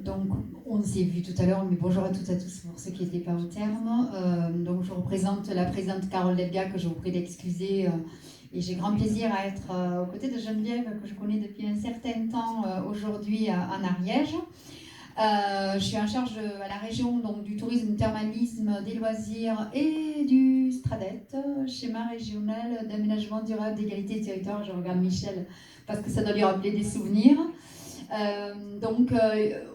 Donc, on s'est vu tout à l'heure, mais bonjour à toutes et à tous pour ceux qui n'étaient pas au terme. Donc, je représente la présidente Carole Delga, que je vous prie d'excuser. Et j'ai grand plaisir à être aux côtés de Geneviève, que je connais depuis un certain temps aujourd'hui en Ariège. Je suis en charge à la région donc, du tourisme, du thermalisme, des loisirs et du STRADET, schéma régional d'aménagement durable, d'égalité des territoires. Je regarde Michel parce que ça doit lui rappeler des souvenirs.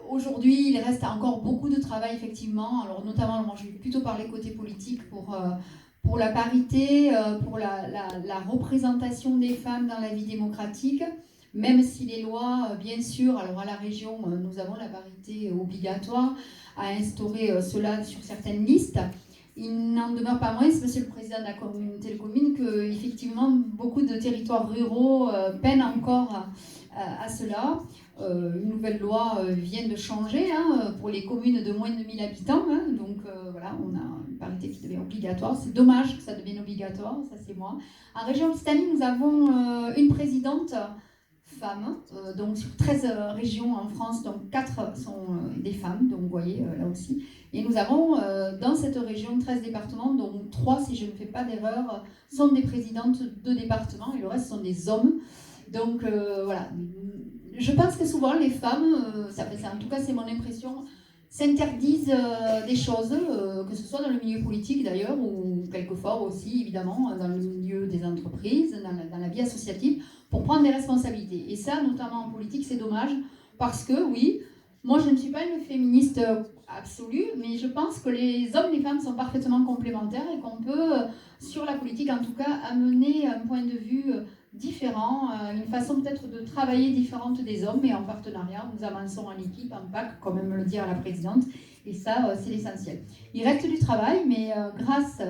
Aujourd'hui, il reste encore beaucoup de travail, effectivement. Alors, notamment, moi, je vais plutôt parler côté politique pour la parité, pour la représentation des femmes dans la vie démocratique, même si les lois, bien sûr, alors à la région, nous avons la parité obligatoire à instaurer cela sur certaines listes. Il n'en demeure pas moins, Monsieur le Président de la communauté de communes, qu'effectivement, beaucoup de territoires ruraux peinent encore à cela. Une nouvelle loi vient de changer pour les communes de moins de 1000 habitants. Donc voilà, on a une parité qui devient obligatoire. C'est dommage que ça devienne obligatoire, ça c'est moi. En région Occitanie, nous avons une présidente femme, donc sur 13 régions en France, donc 4 sont des femmes, donc vous voyez là aussi. Et nous avons dans cette région 13 départements, dont 3, si je ne fais pas d'erreur, sont des présidentes de départements et le reste sont des hommes. Donc voilà, je pense que souvent les femmes, en tout cas c'est mon impression, s'interdisent des choses, que ce soit dans le milieu politique d'ailleurs, ou quelquefois aussi évidemment dans le milieu des entreprises, dans la vie associative, pour prendre des responsabilités. Et ça, notamment en politique, c'est dommage, parce que oui, moi je ne suis pas une féministe absolue, mais je pense que les hommes et les femmes sont parfaitement complémentaires et qu'on peut, sur la politique en tout cas, amener un point de vue différent, une façon peut-être de travailler différente des hommes, mais en partenariat, nous avançons en équipe, en PAC, comme aime le dire la présidente, et ça, c'est l'essentiel. Il reste du travail, mais grâce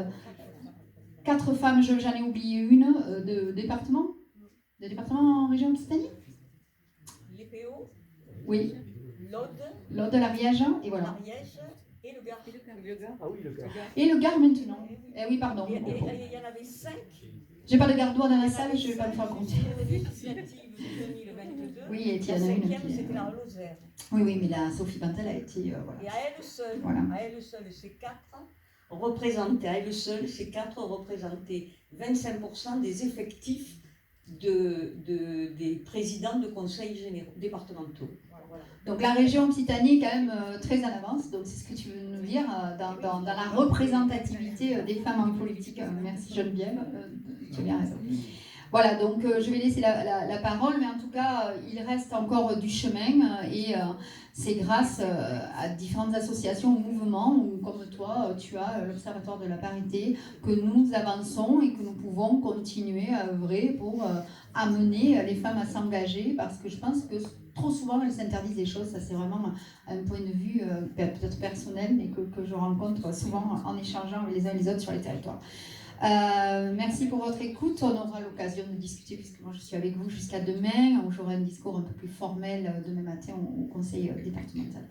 4 femmes, j'en ai oublié une, de département en région Occitanie. L'EPO. Oui. L'Aude, l'Ariège, et voilà. l'Ariège et le Gard. Ah oui, le Gard. Et le Gard maintenant. Eh oui, pardon. Et il y en avait 5. J'ai pas de gardois dans la salle, je ne vais pas me faire compter. Oui, et il y en a une qui... C'était la Lozère. Oui, mais la Sophie Pantel a été... voilà. Et à elle seule, ces 4 représentaient 25% des effectifs des présidents de conseils généraux départementaux. Voilà. Donc la région Occitanie est quand même très en avance, donc c'est ce que tu veux nous dire, dans la représentativité des femmes en politique. Merci Geneviève, tu as bien raison. Voilà, donc je vais laisser la parole, mais en tout cas, il reste encore du chemin et c'est grâce à différentes associations ou mouvements, ou comme toi, tu as l'Observatoire de la parité, que nous avançons et que nous pouvons continuer à œuvrer pour amener les femmes à s'engager, parce que je pense que trop souvent, elles s'interdisent des choses. Ça, c'est vraiment un point de vue peut-être personnel, mais que je rencontre souvent en échangeant les uns et les autres sur les territoires. Merci pour votre écoute. On aura l'occasion de discuter, puisque moi je suis avec vous jusqu'à demain, où j'aurai un discours un peu plus formel demain matin au conseil départemental.